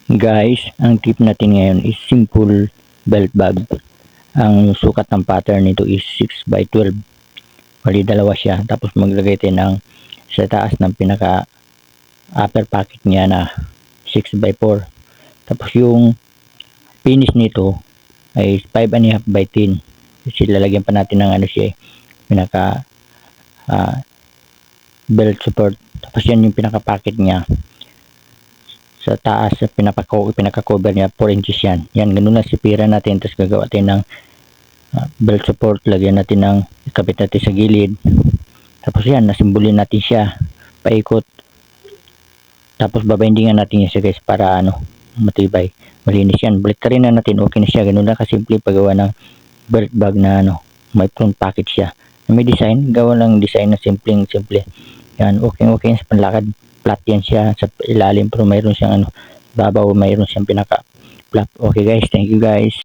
Guys, ang tip natin ngayon is simple belt bag. Ang sukat ng pattern nito is 6x12. Bali dalawa siya. Tapos maglagay tayo ng sa taas ng pinaka upper pocket niya na 6x4. Tapos yung finish nito ay 5.5x10. Kasi lalagyan pa natin ng siya, pinaka belt support. Tapos yan yung pinaka pocket niya. Sa taas, sa pinaka-cover niya, 4 inches yan. Yan, ganun lang sipira natin. Tapos gagawa tayo ng belt support. Lagyan natin ng ikabit natin sa gilid. Tapos yan, nasimbolin natin siya. Paikot. Tapos babindingan natin yan siya guys para matibay. Malinis yan. Balik rin na natin. Okay na siya. Ganun lang kasimple paggawa ng belt bag na may front pocket siya. May design. Gawa lang design na simple. Yan, okay sa panlakad. Flat yan siya sa ilalim pero mayroon siyang babaw, mayroon siyang pinaka flap. Okay guys, thank you guys.